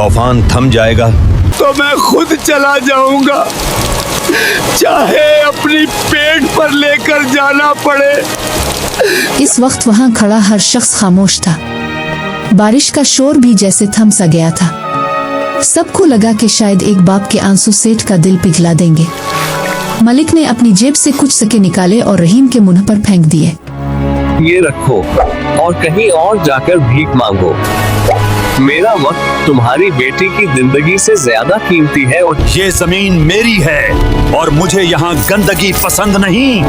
तूफान थम जाएगा तो मैं खुद चला जाऊंगा, चाहे अपनी पेट पर लेकर जाना पड़े। इस वक्त वहाँ खड़ा हर शख्स खामोश था। बारिश का शोर भी जैसे थम सा गया था। सबको लगा कि शायद एक बाप के आंसू सेठ का दिल पिघला देंगे। मलिक ने अपनी जेब से कुछ सिक्के निकाले और रहीम के मुंह पर फेंक दिए। ये रखो और कहीं और जाकर भीख मांगो। मेरा वक्त तुम्हारी बेटी की जिंदगी से ज्यादा कीमती है। और ये जमीन मेरी है और मुझे यहाँ गंदगी पसंद नहीं।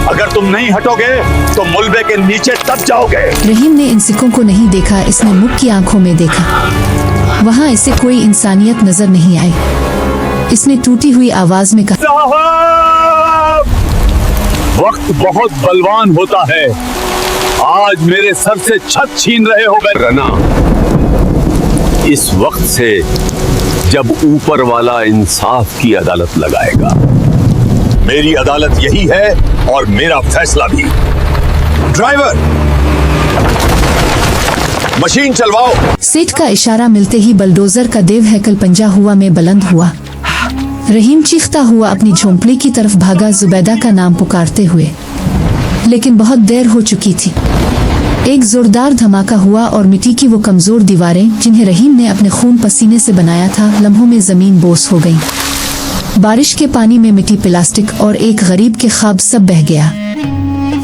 अगर तुम नहीं हटोगे तो मुलबे के नीचे दब जाओगे। रहीम ने इन सिक्कों को नहीं देखा, इसने मुख की आंखों में देखा। वहाँ इसे कोई इंसानियत नजर नहीं आई। इसने टूटी हुई आवाज में कहा, साहब, वक्त बहुत बलवान होता है। आज मेरे सर से छत छीन रहे हो गए रना। इस वक्त से जब ऊपर वाला इंसाफ की अदालत लगाएगा। मेरी अदालत यही है और मेरा फैसला भी। ड्राइवर, मशीन चलवाओ। सेठ का इशारा मिलते ही बलडोजर का देव हैकल पंजा हुआ में बुलंद हुआ। रहीम चीखता हुआ अपनी झोंपड़ी की तरफ भागा, जुबैदा का नाम पुकारते हुए। लेकिन बहुत देर हो चुकी थी। एक जोरदार धमाका हुआ और मिट्टी की वो कमजोर दीवारें जिन्हें रहीम ने अपने खून पसीने से बनाया था, लम्हों में जमीन बोस हो गईं। बारिश के पानी में मिट्टी, प्लास्टिक और एक गरीब के ख्वाब सब बह गया।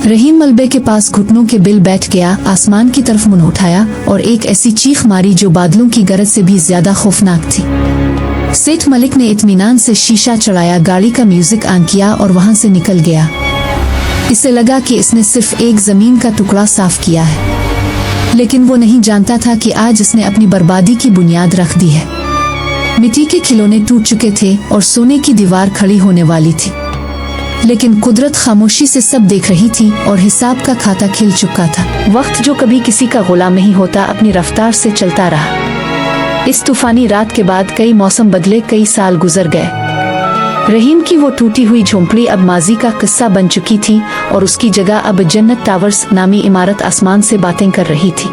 रहीम मलबे के पास घुटनों के बिल बैठ गया, आसमान की तरफ मुंह उठाया और एक ऐसी चीख मारी जो बादलों की गरज से भी ज्यादा खौफनाक थी। सेठ मलिक ने इत्मीनान से शीशा चढ़ाया, गाड़ी का म्यूजिक ऑन किया और वहां से निकल गया। इसे लगा कि इसने सिर्फ एक जमीन का टुकड़ा साफ किया है, लेकिन वो नहीं जानता था कि आज इसने अपनी बर्बादी की बुनियाद रख दी है। मिट्टी के खिलौने टूट चुके थे और सोने की दीवार खड़ी होने वाली थी, लेकिन कुदरत खामोशी से सब देख रही थी और हिसाब का खाता खिल चुका था। वक्त जो कभी किसी का गुलाम नहीं होता, अपनी रफ्तार से चलता रहा। इस तूफानी रात के बाद कई मौसम बदले, कई साल गुजर गए। रहीम की वो टूटी हुई झोंपड़ी अब माजी का किस्सा बन चुकी थी और उसकी जगह अब जन्नत टावर्स नामी इमारत आसमान से बातें कर रही थी।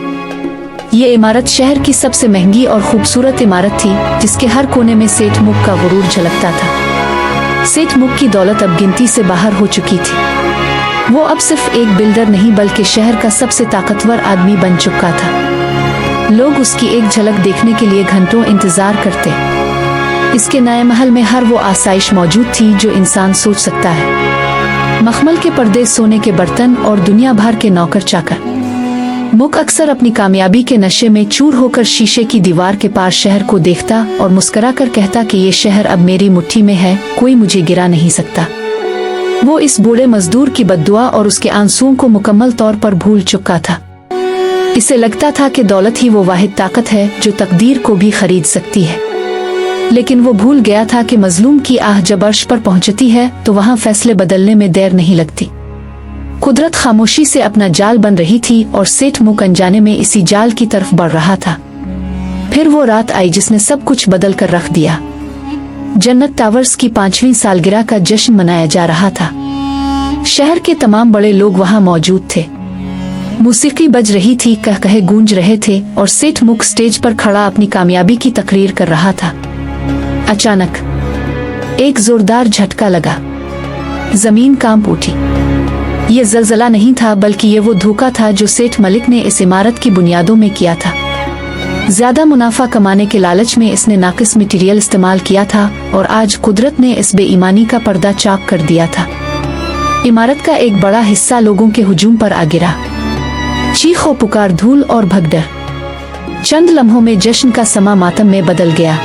ये इमारत शहर की सबसे महंगी और खूबसूरत इमारत थी, जिसके हर कोने में सेठ मुख का गुरूर झलकता था। सेठ मुख की दौलत अब गिनती से बाहर हो चुकी थी। वो अब सिर्फ एक बिल्डर नहीं बल्कि शहर का सबसे ताकतवर आदमी बन चुका था। लोग उसकी एक झलक देखने के लिए घंटों इंतजार करते। इसके नए महल में हर वो आसाइश मौजूद थी जो इंसान सोच सकता है। मखमल के पर्दे, सोने के बर्तन और दुनिया भर के नौकर चाकर। मुख अक्सर अपनी कामयाबी के नशे में चूर होकर शीशे की दीवार के पार शहर को देखता और मुस्कुरा कर कहता कि ये शहर अब मेरी मुट्ठी में है, कोई मुझे गिरा नहीं सकता। वो इस बूढ़े मजदूर की बद्दुआ और उसके आंसुओं को मुकम्मल तौर पर भूल चुका था। इसे लगता था कि दौलत ही वो वाहिद ताकत है जो तकदीर को भी खरीद सकती है। लेकिन वो भूल गया था कि मजलूम की आह जब अर्श पर पहुंचती है तो वहां फैसले बदलने में देर नहीं लगती। कुदरत खामोशी से अपना जाल बन रही थी और सेठ मुख अनजाने में इसी जाल की तरफ बढ़ रहा था। फिर वो रात आई जिसने सब कुछ बदल कर रख दिया। जन्नत टावर्स की 5वीं सालगिरह का जश्न मनाया जा रहा था। शहर के तमाम बड़े लोग वहां मौजूद थे। मौसीकी बज रही थी, कहकहे गूंज रहे थे और सेठ मुख स्टेज पर खड़ा अपनी कामयाबी की तकरीर कर रहा था। अचानक एक जोरदार झटका लगा। जमीन कांप उठी। ये जलजला नहीं था बल्कि ये वो धोखा था जो सेठ मलिक ने इस इमारत की बुनियादों में किया था। ज्यादा मुनाफा कमाने के लालच में इसने नाकिस मटेरियल इस्तेमाल किया था और आज कुदरत ने इस बेईमानी का पर्दा चाक कर दिया था। इमारत का एक बड़ा हिस्सा लोगों के हुजूम पर आ गिरा। चीखो पुकार, धूल और भगदड़। चंद लम्हों में जश्न का समा मातम में बदल गया।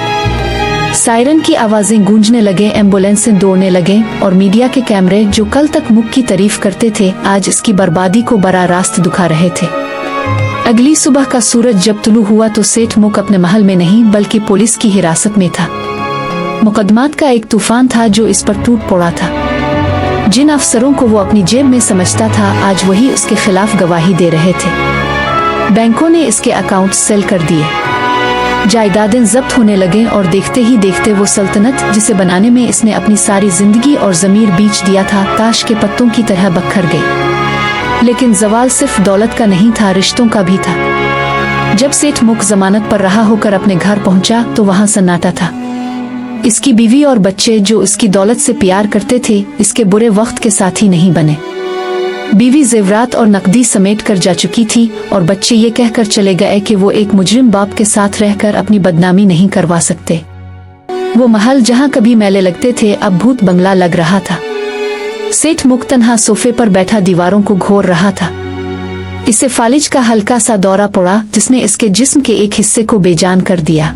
सायरन की आवाजें गूंजने लगे, एम्बुलेंसें दौड़ने लगे और मीडिया के कैमरे जो कल तक मुख की तारीफ करते थे आज इसकी बर्बादी को बरा रास्त दुखा रहे थे। अगली सुबह का सूरज जब तुलू हुआ तो सेठ मुख अपने महल में नहीं बल्कि पुलिस की हिरासत में था। मुकदमात का एक तूफान था जो इस पर टूट पड़ा था। जिन अफसरों को वो अपनी जेब में समझता था आज वही उसके खिलाफ गवाही दे रहे थे। बैंकों ने इसके अकाउंट सेल कर दिए, जायदादें जब्त होने लगे और देखते ही देखते वो सल्तनत जिसे बनाने में इसने अपनी सारी जिंदगी और ज़मीर बीच दिया था ताश के पत्तों की तरह बखर गई। लेकिन जवाल सिर्फ दौलत का नहीं था, रिश्तों का भी था। जब सेठ मुख जमानत पर रहा होकर अपने घर पहुंचा तो वहां सन्नाटा था। इसकी बीवी और बच्चे जो इसकी दौलत से प्यार करते थे, इसके बुरे वक्त के साथी नहीं बने। बीवी जेवरात और नकदी समेट कर जा चुकी थी और बच्चे ये कहकर चले गए कि वो एक मुजरिम बाप के साथ रहकर अपनी बदनामी नहीं करवा सकते। वो महल जहां कभी मेले लगते थे अब भूत बंगला लग रहा था। सेठ मुख तन्हा सोफे पर बैठा दीवारों को घोर रहा था। इसे फालिज का हल्का सा दौरा पड़ा जिसने इसके जिस्म के एक हिस्से को बेजान कर दिया।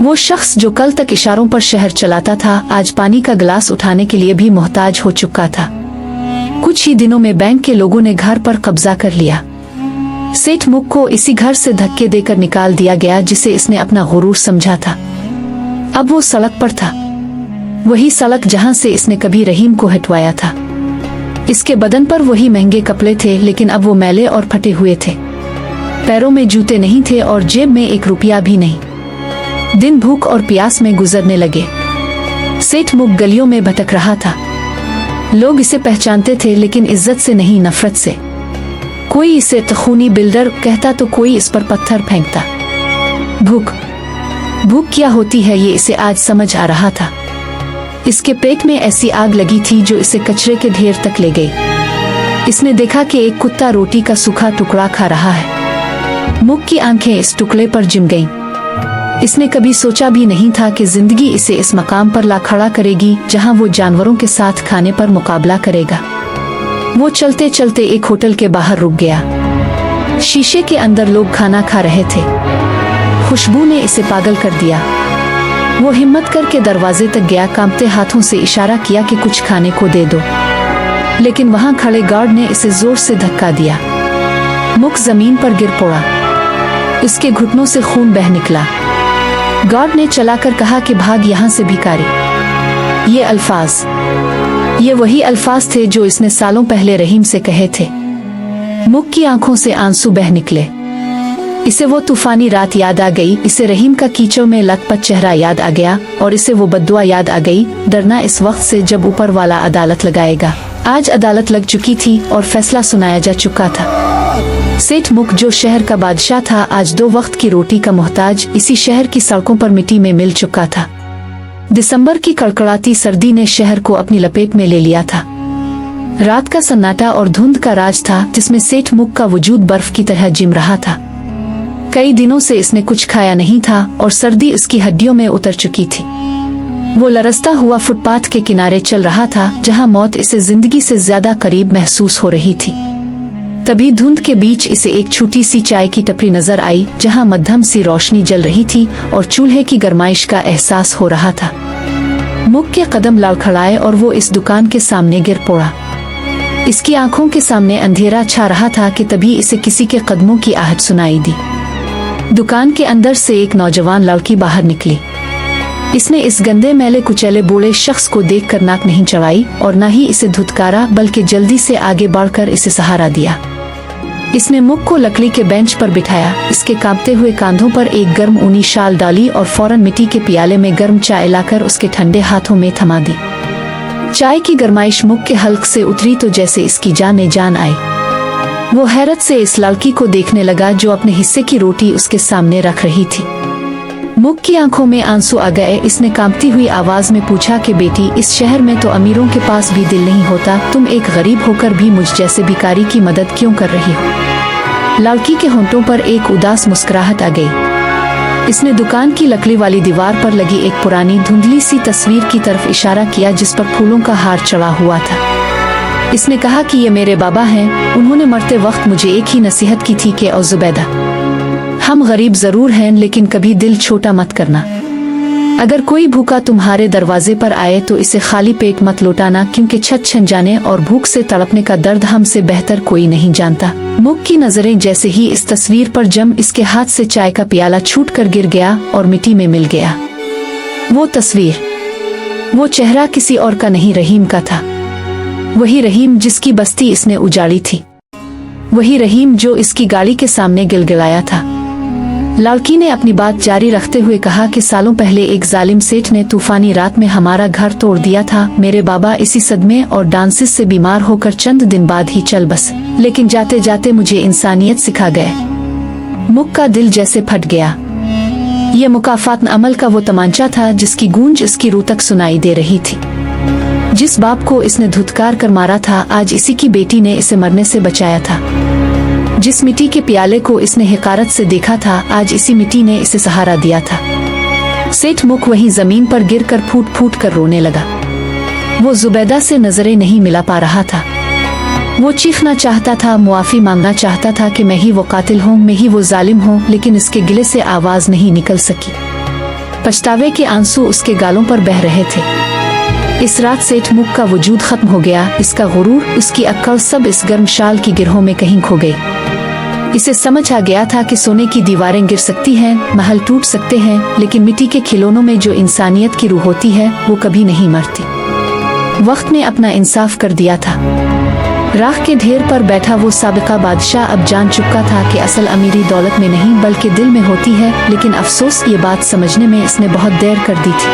वो शख्स जो कल तक इशारों पर शहर चलाता था आज पानी का गिलास उठाने के लिए भी मोहताज हो चुका था। कुछ ही दिनों में बैंक के लोगों ने घर पर कब्जा कर लिया। सेठ मुख को इसी घर से धक्के देकर निकाल दिया गया जिसे इसने अपना गुरूर समझा था। अब वो सड़क पर था, वही सड़क जहां से इसने कभी रहीम को हटवाया था। इसके बदन पर वही महंगे कपड़े थे लेकिन अब वो मैले और फटे हुए थे। पैरों में जूते नहीं थे और जेब में एक रुपया भी नहीं। दिन भूख और प्यास में गुजरने लगे। सेठ मुख गलियों में भटक रहा था। लोग इसे पहचानते थे लेकिन इज्जत से नहीं, नफरत से। कोई इसे तखूनी बिल्डर कहता तो कोई इस पर पत्थर फेंकता। भूख क्या होती है ये इसे आज समझ आ रहा था। इसके पेट में ऐसी आग लगी थी जो इसे कचरे के ढेर तक ले गई। इसने देखा कि एक कुत्ता रोटी का सूखा टुकड़ा खा रहा है। मुख की आंखें इस टुकड़े पर जिम गईं। इसने कभी सोचा भी नहीं था कि जिंदगी इसे इस मकाम पर ला खड़ा करेगी जहां वो जानवरों के साथ खाने पर मुकाबला करेगा। वो चलते चलते एक होटल के बाहर रुक गया। शीशे के अंदर लोग खाना खा रहे थे। खुशबू ने इसे पागल कर दिया। वो हिम्मत करके दरवाजे तक गया, कांपते हाथों से इशारा किया कि कुछ खाने को दे दो, लेकिन वहां खड़े गार्ड ने इसे जोर से धक्का दिया। मुख जमीन पर गिर पड़ा। इसके घुटनों से खून बह निकला। गार्ड ने चलाकर कहा कि भाग यहाँ से भिखारी। ये वही अल्फाज थे जो इसने सालों पहले रहीम से कहे थे। मुख की आंखों से आंसू बह निकले। इसे वो तूफानी रात याद आ गई। इसे रहीम का कीचड़ में लथपथ चेहरा याद आ गया और इसे वो बद्दुआ याद आ गई। डरना इस वक्त से जब ऊपर वाला अदालत लगाएगा। आज अदालत लग चुकी थी और फैसला सुनाया जा चुका था। सेठ मुख जो शहर का बादशाह था आज 2 वक्त की रोटी का मोहताज इसी शहर की सड़कों पर मिट्टी में मिल चुका था। दिसंबर की कड़कड़ाती सर्दी ने शहर को अपनी लपेट में ले लिया था। रात का सन्नाटा और धुंध का राज था जिसमें सेठ मुख का वजूद बर्फ की तरह जिम रहा था। कई दिनों से इसने कुछ खाया नहीं था और सर्दी उसकी हड्डियों में उतर चुकी थी। वो लरसता हुआ फुटपाथ के किनारे चल रहा था जहां मौत इसे जिंदगी से ज्यादा करीब महसूस हो रही थी। तभी धुंध के बीच इसे एक छोटी सी चाय की टपरी नजर आई जहां मध्यम सी रोशनी जल रही थी और चूल्हे की गर्माइश का एहसास हो रहा था। मुख के कदम लड़खड़ाए और वो इस दुकान के सामने गिर पड़ा। इसकी आंखों के सामने अंधेरा छा रहा था कि तभी इसे किसी के कदमों की आहट सुनाई दी। दुकान के अंदर से एक नौजवान लड़की बाहर निकली। इसने इस गंदे मैले कुचैले बूढ़े शख्स को देखकर नाक नहीं चढ़ाई और न ही इसे धुतकारा बल्कि जल्दी से आगे बढ़कर इसे सहारा दिया। इसने मुख को लकड़ी के बेंच पर बिठाया, इसके कांपते हुए कांधों पर एक गर्म ऊनी शाल डाली और फौरन मिट्टी के प्याले में गर्म चाय लाकर उसके ठंडे हाथों में थमा दी। चाय की गर्माइश मुख के हल्क से उतरी तो जैसे इसकी जान आई। वो हैरत से इस लड़की को देखने लगा जो अपने हिस्से की रोटी उसके सामने रख रही थी। मुख की आंखों में आंसू आ गए। इसने कांपती हुई आवाज में पूछा कि बेटी, इस शहर में तो अमीरों के पास भी दिल नहीं होता, तुम एक गरीब होकर भी मुझ जैसे भिखारी की मदद क्यों कर रही हो? लड़की के होंठों पर एक उदास मुस्कुराहट आ गई। इसने दुकान की लकड़ी वाली दीवार पर लगी एक पुरानी धुंधली सी तस्वीर की तरफ इशारा किया जिस पर फूलों का हार चढ़ा हुआ था। इसने कहा कि ये मेरे बाबा हैं, उन्होंने मरते वक्त मुझे एक ही नसीहत की थी कि ओ जुबैदा, हम गरीब जरूर हैं लेकिन कभी दिल छोटा मत करना। अगर कोई भूखा तुम्हारे दरवाजे पर आए तो इसे खाली पेट मत लौटाना, क्योंकि छत छन जाने और भूख से तड़पने का दर्द हमसे बेहतर कोई नहीं जानता। मुख की नजरें जैसे ही इस तस्वीर पर जम, इसके हाथ से चाय का प्याला छूटकर गिर गया और मिट्टी में मिल गया। वो तस्वीर, वो चेहरा किसी और का नहीं, रहीम का था। वही रहीम जिसकी बस्ती इसने उजाड़ी थी, वही रहीम जो इसकी गाड़ी के सामने गिलगिलाया था। लड़की ने अपनी बात जारी रखते हुए कहा कि सालों पहले एक जालिम सेठ ने तूफानी रात में हमारा घर तोड़ दिया था। मेरे बाबा इसी सदमे और डांसिस से बीमार होकर चंद दिन बाद ही चल बसे, लेकिन जाते जाते मुझे इंसानियत सिखा गए। मुक का दिल जैसे फट गया। ये मुकाफात अमल का वो तमांचा था जिसकी गूंज इसकी रूह तक सुनाई दे रही थी। जिस बाप को इसने धुतकार कर मारा था, आज इसी की बेटी ने इसे मरने से बचाया था। जिस मिट्टी के प्याले को इसने हिकारत से देखा था, आज इसी मिट्टी ने इसे सहारा दिया था। सेठ मुक वहीं जमीन पर गिरकर फूट फूट कर रोने लगा। वो जुबैदा से नजरें नहीं मिला पा रहा था। वो चीखना चाहता था, मुआफी मांगना चाहता था कि मैं ही वो कातिल हूँ, मैं ही वो जालिम हूँ, लेकिन इसके गिले से आवाज नहीं निकल सकी। पछतावे के आंसू उसके गालों पर बह रहे थे। इस रात सेठ मुक का वजूद खत्म हो गया। इसका गुरूर, इसकी अक्ल सब इस गर्म शाल की गिरहों में कहीं खो गई। इसे समझ आ गया था कि सोने की दीवारें गिर सकती हैं, महल टूट सकते हैं, लेकिन मिट्टी के खिलौनों में जो इंसानियत की रूह होती है वो कभी नहीं मरती। वक्त ने अपना इंसाफ कर दिया था। राख के ढेर पर बैठा वो साबिका बादशाह अब जान चुका था कि असल अमीरी दौलत में नहीं बल्कि दिल में होती है, लेकिन अफसोस ये बात समझने में इसने बहुत देर कर दी थी।